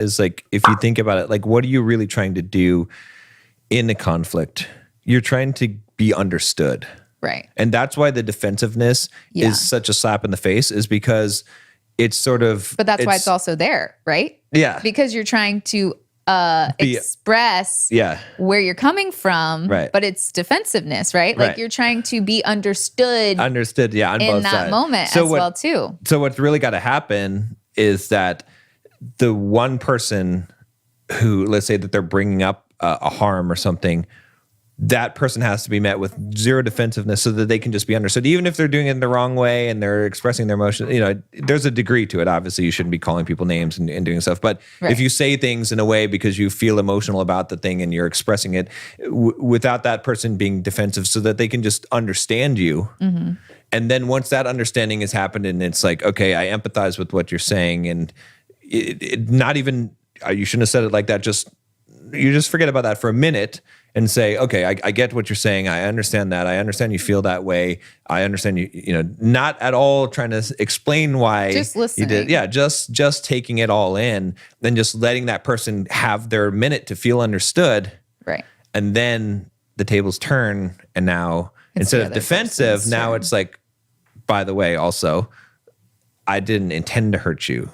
is like, if you think about it, like, what are you really trying to do in a conflict? You're trying to be understood. Right. And that's why the defensiveness is such a slap in the face, is because it's sort of... But that's why it's also there, right? Yeah. Because you're trying to express where you're coming from, but it's defensiveness, right? Like you're trying to be understood. Understood, yeah, on both in that sides. moment as well, too. So what's really got to happen is that the one person who, let's say that they're bringing up a harm or something, that person has to be met with zero defensiveness so that they can just be understood. Even if they're doing it in the wrong way and they're expressing their emotions, there's a degree to it. Obviously, you shouldn't be calling people names and doing stuff. But if you say things in a way because you feel emotional about the thing and you're expressing it without that person being defensive so that they can just understand you. Mm-hmm. And then once that understanding has happened and it's like, okay, I empathize with what you're saying, and not even, you shouldn't have said it like that. You just forget about that for a minute and say, okay, I get what you're saying. I understand that. I understand you feel that way. I understand you not at all trying to explain why just listening. You did. Yeah, just taking it all in, then just letting that person have their minute to feel understood. Right. And then the tables turn, and now instead of defensive, now it's like, by the way, also, I didn't intend to hurt you.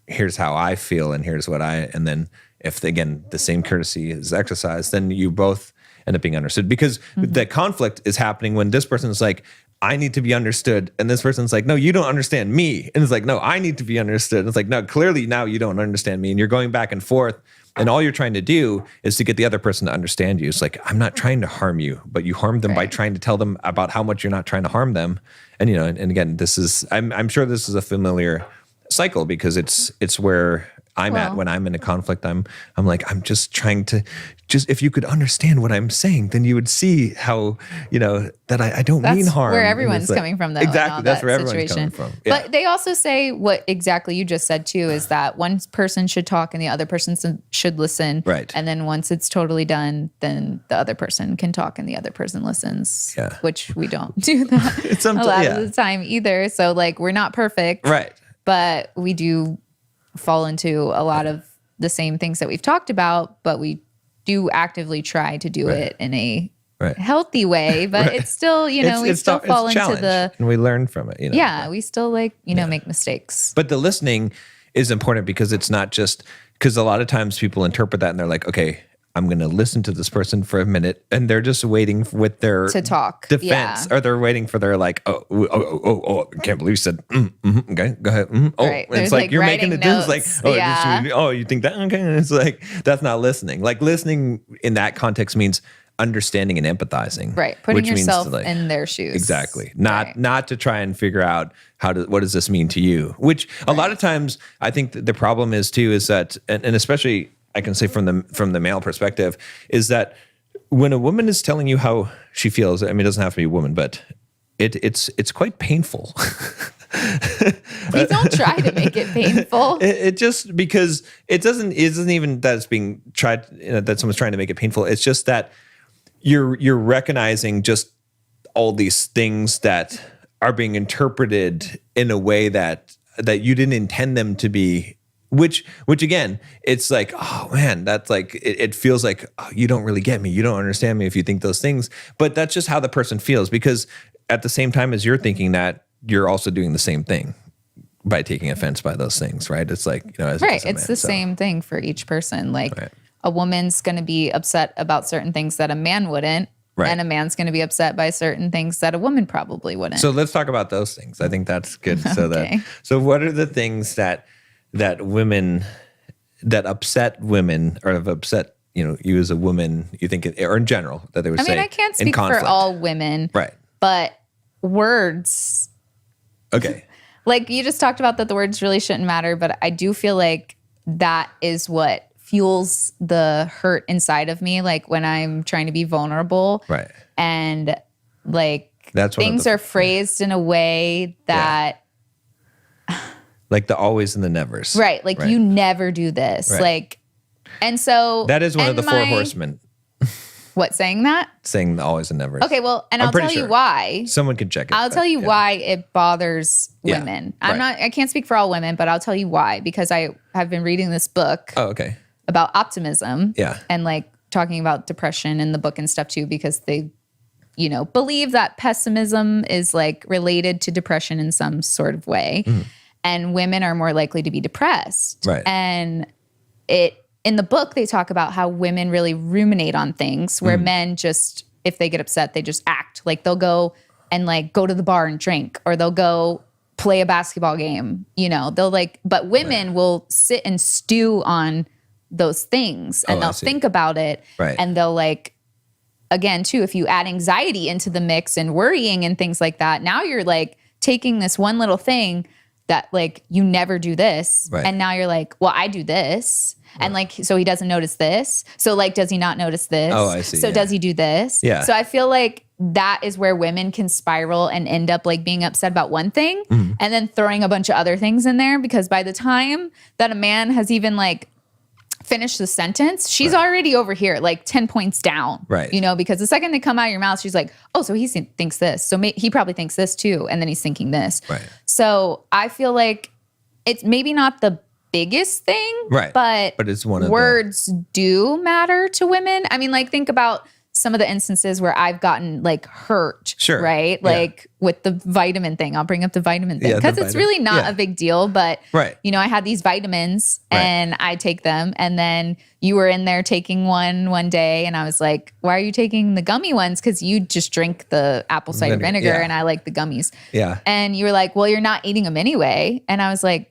Here's how I feel, and here's what and then if, again, the same courtesy is exercised, then you both end up being understood. Because the conflict is happening when this person is like, I need to be understood. And this person's like, no, you don't understand me. And it's like, no, I need to be understood. And it's like, no, clearly now you don't understand me. And you're going back and forth. And all you're trying to do is to get the other person to understand you. It's like, I'm not trying to harm you, but you harmed them by trying to tell them about how much you're not trying to harm them. And, and again, this is, I'm sure this is a familiar cycle, because it's where I'm at when I'm in a conflict. I'm like, I'm just trying to, if you could understand what I'm saying, then you would see how, that I don't mean harm. That's where everyone's coming from, though. Exactly. That's where everyone's coming from. Yeah. But they also say what exactly you just said too, is that one person should talk and the other person should listen. Right. And then once it's totally done, then the other person can talk and the other person listens. Yeah. Which we don't do that a lot of the time either. So like, we're not perfect. Right. But we do fall into a lot of the same things that we've talked about, but we do actively try to do it in a healthy way. But it's still, we still fall into and we learn from it. Yeah, we still make mistakes. But the listening is important, because it's not just, because a lot of times people interpret that and they're like, okay, I'm going to listen to this person for a minute, and they're just waiting with their to talk defense, or they're waiting for their like, oh, I can't believe you said, okay, go ahead. Oh, right. It's like you're making it. It's like, you think that? Okay, and it's like, that's not listening. Like, listening in that context means understanding and empathizing, right? Putting yourself in their shoes, exactly. Not to try and figure out what does this mean to you. Which a lot of times I think the problem is too, is that, and especially, I can say from the male perspective, is that when a woman is telling you how she feels, I mean, it doesn't have to be a woman, but it's quite painful. We don't try to make it painful. It just, because it isn't even that it's being tried, that someone's trying to make it painful. It's just that you're recognizing just all these things that are being interpreted in a way that you didn't intend them to be. Which again, it's like, oh man, that's like, it feels like, oh, you don't really get me. You don't understand me if you think those things. But that's just how the person feels, because at the same time as you're thinking that, you're also doing the same thing by taking offense by those things, right? It's like, it's the same thing for each person. Like a woman's going to be upset about certain things that a man wouldn't. Right. And a man's going to be upset by certain things that a woman probably wouldn't. So let's talk about those things. I think that's good. So what are the things that women, that upset women, or have upset, you as a woman, you think, or in general, that they would say? I mean, I can't speak for all women. Right. But words. Okay. Like you just talked about that the words really shouldn't matter, but I do feel like that is what fuels the hurt inside of me. Like when I'm trying to be vulnerable. Right. And like things are phrased in a way that. Yeah. Like the always and the nevers. Right. Like you never do this. Right. Like, and so. That is one of the four horsemen. What, saying that? Saying always and never. Okay, well, and I'll tell you why. Someone can check it. I'll tell you why it bothers women. I can't speak for all women, but I'll tell you why, because I have been reading this book about optimism and like talking about depression in the book and stuff too, because they, you know, believe that pessimism is like related to depression in some sort of way. And women are more likely to be depressed. Right. And in the book, they talk about how women really ruminate on things where men just, if they get upset, they just act. Like they'll go and like go to the bar and drink, or they'll go play a basketball game, you know, they'll like, but women will sit and stew on those things and they'll think about it. Right. And they'll like, again, too, if you add anxiety into the mix and worrying and things like that, now you're like taking this one little thing that like you never do this. Right. And now you're like, well, I do this. And like, so he doesn't notice this. So like, does he not notice this? Oh, I see. So does he do this? Yeah. So I feel like that is where women can spiral and end up like being upset about one thing and then throwing a bunch of other things in there, because by the time that a man has even like finished the sentence, she's already over here, like 10 points down. Right. You know, because the second they come out of your mouth, she's like, oh, so he thinks this. So he probably thinks this too. And then he's thinking this. Right. So I feel like it's maybe not the biggest thing, right? But it's one of words do matter to women. I mean, like think about some of the instances where I've gotten like hurt, right? Like with the vitamin thing. I'll bring up the vitamin thing because it's really not a big deal. But you know, I had these vitamins and I take them, and then you were in there taking one day, and I was like, "Why are you taking the gummy ones? Because you just drink the apple cider vinegar, and I like the gummies." Yeah, and you were like, "Well, you're not eating them anyway," and I was like.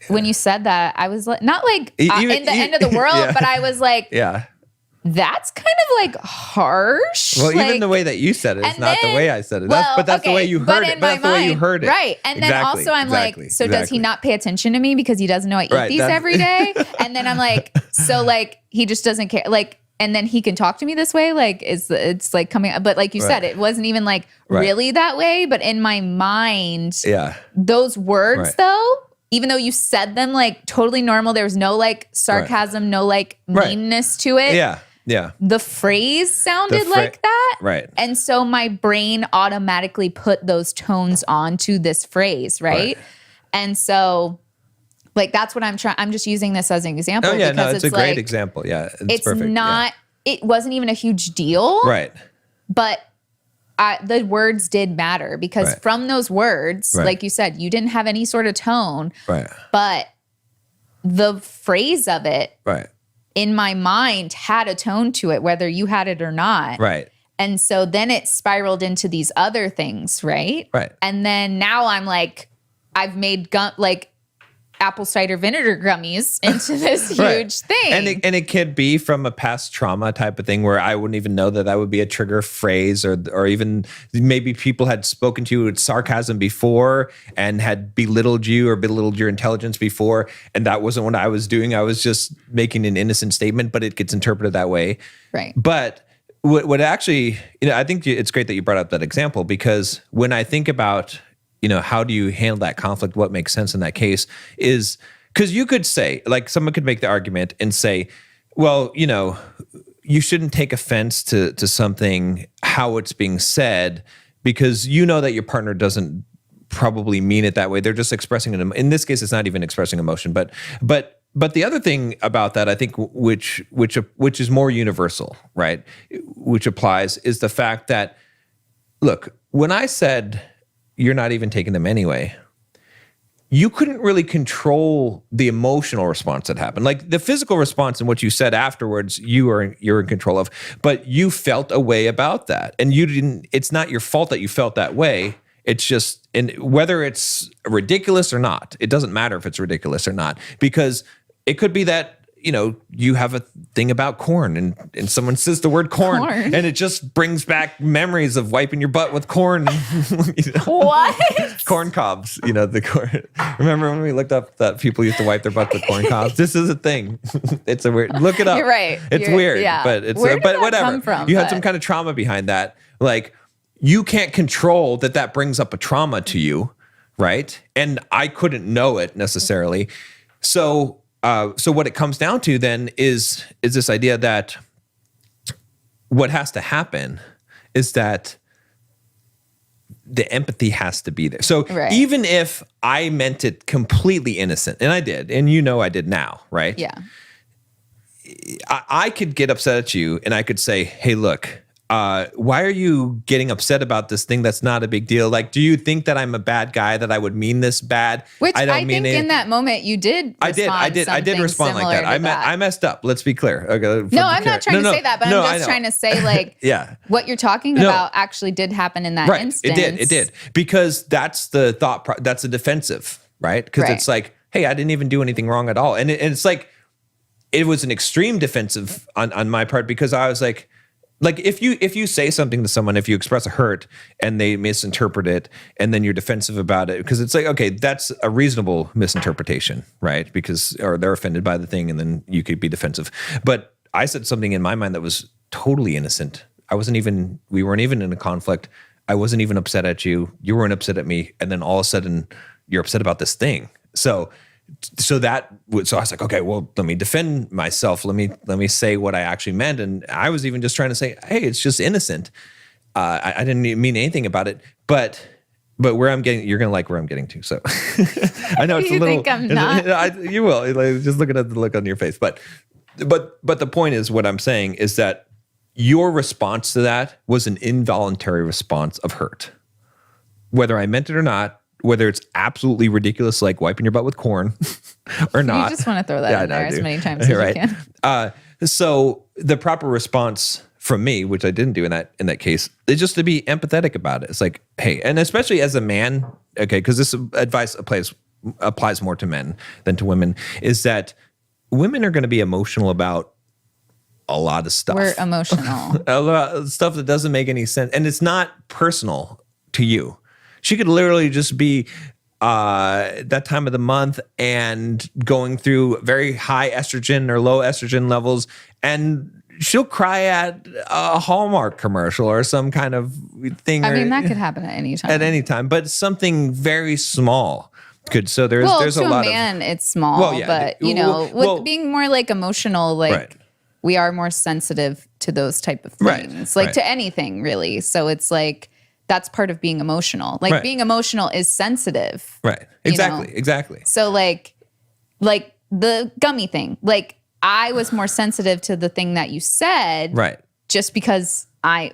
When you said that, I was like, not like in the end of the world, but I was like, that's kind of like harsh. Well, like, even the way that you said it is not the way I said it. But that's the way you heard it. That's the way you heard it. Right. And then also I'm like, so does he not pay attention to me because he doesn't know I eat these every day? And then I'm like, so like, he just doesn't care. Like, and then he can talk to me this way. Like, it's like coming, but like you said, it wasn't even like really that way. But in my mind, those words though, even though you said them like totally normal, there was no like sarcasm, no like meanness to it. Yeah. The phrase sounded like that. Right. And so my brain automatically put those tones onto this phrase. Right. And so like, that's what I'm trying. I'm just using this as an example. Oh yeah. Because No, it's a great example. Yeah. It's perfect. not, it wasn't even a huge deal. Right. But the words did matter because from those words, like you said, you didn't have any sort of tone, but the phrase of it in my mind had a tone to it, whether you had it or not. Right. And so then it spiraled into these other things. Right. And then now I'm like, I've made like apple cider vinegar gummies into this huge thing. And it could be from a past trauma type of thing where I wouldn't even know that would be a trigger phrase, or even maybe people had spoken to you with sarcasm before and had belittled you or belittled your intelligence before. And that wasn't what I was doing. I was just making an innocent statement, but it gets interpreted that way. Right. But what actually, you know, I think it's great that you brought up that example, because when I think about, you know, how do you handle that conflict? What makes sense in that case is because you could say, like, someone could make the argument and say, well, you know, you shouldn't take offense to something, how it's being said, because you know that your partner doesn't probably mean it that way. They're just expressing it. In this case, it's not even expressing emotion. But the other thing about that, I think, which is more universal, right, which applies, is the fact that, look, when I said, you're not even taking them anyway, you couldn't really control the emotional response that happened. Like the physical response and what you said afterwards, you're in control of, but you felt a way about that. And you didn't, it's not your fault that you felt that way. It's just, and whether it's ridiculous or not, it doesn't matter if it's ridiculous or not, because it could be that, you know, you have a thing about corn and someone says the word corn and it just brings back memories of wiping your butt with corn. You know? What? Corn cobs, you know, the corn. Remember when we looked up that people used to wipe their butts with corn cobs? This is a thing. It's a weird, look it up. You're right. It's weird, but it's, but whatever. Come from, you had some kind of trauma behind that. Like, you can't control that brings up a trauma to you, right? And I couldn't know it necessarily. So what it comes down to then is this idea that what has to happen is that the empathy has to be there. So even if I meant it completely innocent, and I did, and I did now, right? Yeah. I could get upset at you and I could say, hey, look, why are you getting upset about this thing that's not a big deal? Like, do you think that I'm a bad guy, that I would mean this bad? Which I think in that moment you did respond I did respond like that. I messed up. Let's be clear. Okay, no, I'm not trying to say that, but I'm just trying to say like what you're talking about actually did happen in that instance. It did. Because that's the thought, that's a defensive, right? Because it's like, hey, I didn't even do anything wrong at all. And it's like, it was an extreme defensive on my part, because I was like if you say something to someone, if you express a hurt and they misinterpret it, and then you're defensive about it, because it's like, okay, that's a reasonable misinterpretation, right? Or they're offended by the thing, and then you could be defensive. But I said something in my mind that was totally innocent. We weren't even in a conflict. I wasn't even upset at you. You weren't upset at me. And then all of a sudden you're upset about this thing. So I was like, okay, well, let me defend myself. Let me say what I actually meant. And I was even just trying to say, hey, it's just innocent. I didn't mean anything about it, but where I'm getting, you're going to like where I'm getting to. So I know it's a little, think I'm not? You will, like, just looking at the look on your face. But the point is, what I'm saying is that your response to that was an involuntary response of hurt, whether I meant it or not. Whether it's absolutely ridiculous, like wiping your butt with corn, or not. You just want to throw that in there as many times as you can. So the proper response from me, which I didn't do in that case, is just to be empathetic about it. It's like, hey, and especially as a man, okay, because this advice applies more to men than to women, is that women are going to be emotional about a lot of stuff. We're emotional. A lot of stuff that doesn't make any sense, and it's not personal to you. She could literally just be that time of the month and going through very high estrogen or low estrogen levels, and she'll cry at a Hallmark commercial or some kind of thing. I mean, that could happen at any time. At any time, but something very small could. So there's a lot of. To a man, it's small, but with being more like emotional, like we are more sensitive to those type of things, like to anything really. So it's like. That's part of being emotional. Like being emotional is sensitive. Right. Exactly. So like the gummy thing, like I was more sensitive to the thing that you said. Right. Just because like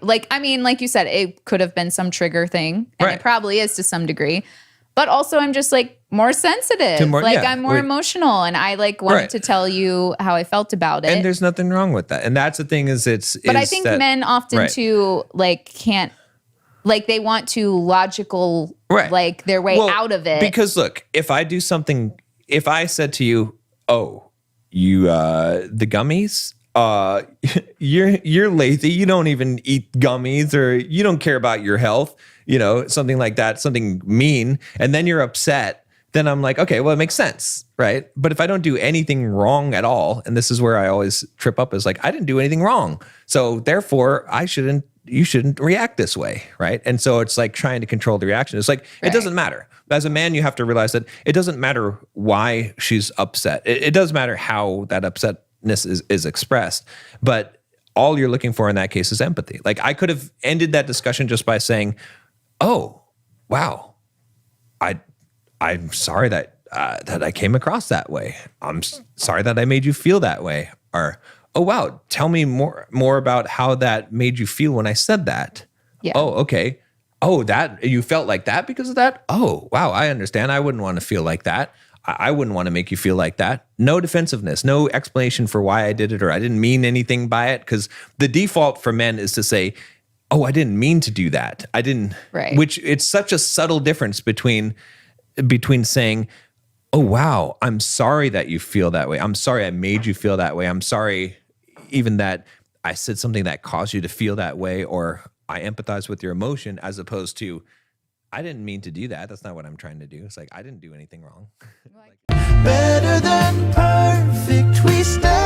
you said, it could have been some trigger thing, and it probably is to some degree. But also I'm just like more sensitive. I'm more emotional, and I like wanted to tell you how I felt about it. And there's nothing wrong with that. And that's the thing But I think men often too like can't. Like they want to logical, like their way out of it. Because look, if I do something, if I said to you, "Oh, you the gummies, you're lazy. You don't even eat gummies, or you don't care about your health," something like that, something mean, and then you're upset. Then I'm like, okay, well, it makes sense, right? But if I don't do anything wrong at all, and this is where I always trip up, is like I didn't do anything wrong, so therefore you shouldn't react this way, right? And so it's like trying to control the reaction. It's like, it doesn't matter. As a man, you have to realize that it doesn't matter why she's upset. It does matter how that upsetness is expressed. But all you're looking for in that case is empathy. Like I could have ended that discussion just by saying, oh, wow, I'm sorry that I came across that way. I'm sorry that I made you feel that way. Or, oh, wow, tell me more about how that made you feel when I said that. Yeah. Oh, okay. Oh, that you felt like that because of that? Oh, wow, I understand. I wouldn't want to feel like that. I wouldn't want to make you feel like that. No defensiveness, no explanation for why I did it, or I didn't mean anything by it. Because the default for men is to say, oh, I didn't mean to do that. I didn't. Right. Which it's such a subtle difference between saying, oh, wow, I'm sorry that you feel that way. I'm sorry I made you feel that way. I'm sorry even that I said something that caused you to feel that way, or I empathize with your emotion, as opposed to, I didn't mean to do that. That's not what I'm trying to do. It's like, I didn't do anything wrong. Better than perfect, we stand.